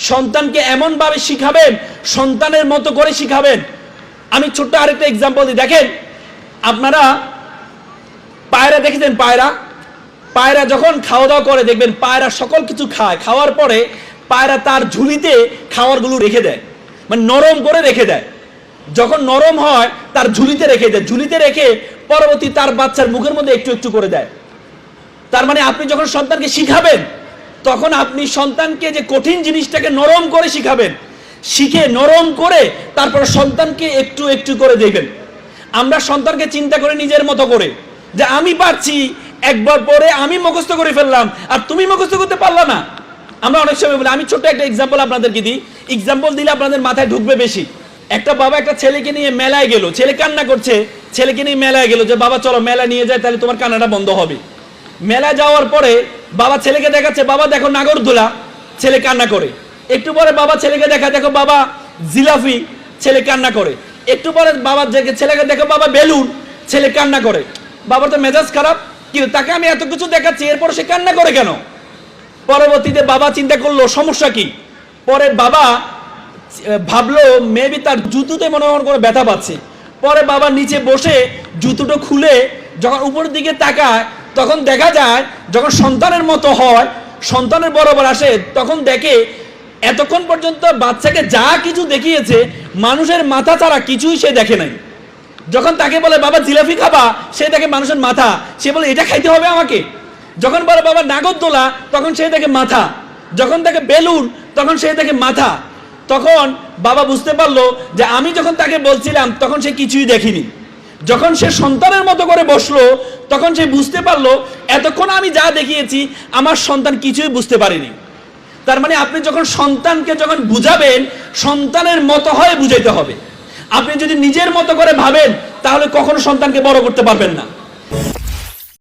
সন্তানকে এমন ভাবে শিখাবেন, সন্তানের মতো করে শিখাবেন। আমি ছোট্ট আরেকটা এক্সাম্পল দিই। দেখেন, আপনারা পায়রা দেখেছেন? পায়রা যখন খাওয়া দাওয়া করে দেখবেন পায়রা সকল কিছু খায়, খাওয়ার পরে পায়রা তার ঝুলিতে খাবারগুলো রেখে দেয়, মানে নরম করে রেখে দেয়। যখন নরম হয় তার ঝুলিতে রেখে দেয়, ঝুলিতে রেখে পরবর্তী তার বাচ্চার মুখের মধ্যে একটু একটু করে দেয়। তার মানে আপনি যখন সন্তানকে শিখাবেন, তখন আপনি সন্তানকে যে কঠিন জিনিসটাকে নরম করে শিখাবেন, শিখে নরম করে তারপর সন্তানকে একটু একটু করে দেবেন। আমরা সন্তানকে চিন্তা করে নিজের মতো করে, যে আমি পারছি, একবার পরে আমি মুখস্থ করে ফেললাম আর তুমি মুখস্থ করতে পারলা না। আমরা অনেক সময় বলি, আমি ছোট্ট একটা এক্সাম্পল আপনাদেরকে দিই, এক্সাম্পল দিলে আপনাদের মাথায় ঢুকবে বেশি। একটা বাবা একটা ছেলেকে নিয়ে মেলায় গেল, ছেলে কান্না করছে, ছেলেকে নিয়ে মেলায় গেল, যে বাবা চলো মেলা নিয়ে যায়, তাহলে তোমার কান্নাটা বন্ধ হবে। মেলা যাওয়ার পরে বাবা ছেলেকে দেখাচ্ছে, বাবা দেখো নাগরদোলা, ছেলে কান্না করে। একটু পরে বাবা ছেলেকে দেখা, দেখো বাবা জিলাফি, ছেলে কান্না করে। একটু পরে বাবা ছেলেকে দেখো বাবা বেলুন, ছেলে কান্না করে। বাবার তো মেজাজ খারাপ, কিন্তু তাকে আমি এত কিছু দেখাচ্ছি, এরপর সে কান্না করে কেন? পরবর্তীতে বাবা চিন্তা করলো সমস্যা কি। পরে বাবা ভাবলো মেবি তার জুতোতে মনে করে ব্যথা পাচ্ছে। পরে বাবা নিচে বসে জুতোটা খুলে যখন উপরের দিকে তাকায়, তখন দেখা যায় যখন সন্তানের মতো হয়, সন্তানের বরাবর আসে, তখন দেখে এতক্ষণ পর্যন্ত বাচ্চাকে যা কিছু দেখিয়েছে মানুষের মাথা ছাড়া কিছুই সে দেখে নাই। যখন তাকে বলে বাবা জিলাপি খাবা, সে দেখে মানুষের মাথা, সে বলে এটা খাইতে হবে আমাকে। যখন বলে বাবা নাগরদোলা, তখন সে দেখে মাথা। যখন দেখে বেলুন, তখন সে দেখে মাথা। তখন বাবা বুঝতে পারলো যে আমি যখন তাকে বলছিলাম তখন সে কিছুই দেখিনি। যখন সে সন্তানের মতো করে বসলো, তখন সে বুঝতে পারলো এতক্ষণ আমি যা দেখিয়েছি আমার সন্তান কিছুই বুঝতে পারেনি। তার মানে আপনি যখন সন্তানকে যখন বুঝাবেন, সন্তানের মতো হয়ে বুঝাইতে হবে। আপনি যদি নিজের মতো করে ভাবেন, তাহলে কখনো সন্তানকে বড় করতে পারবেন না।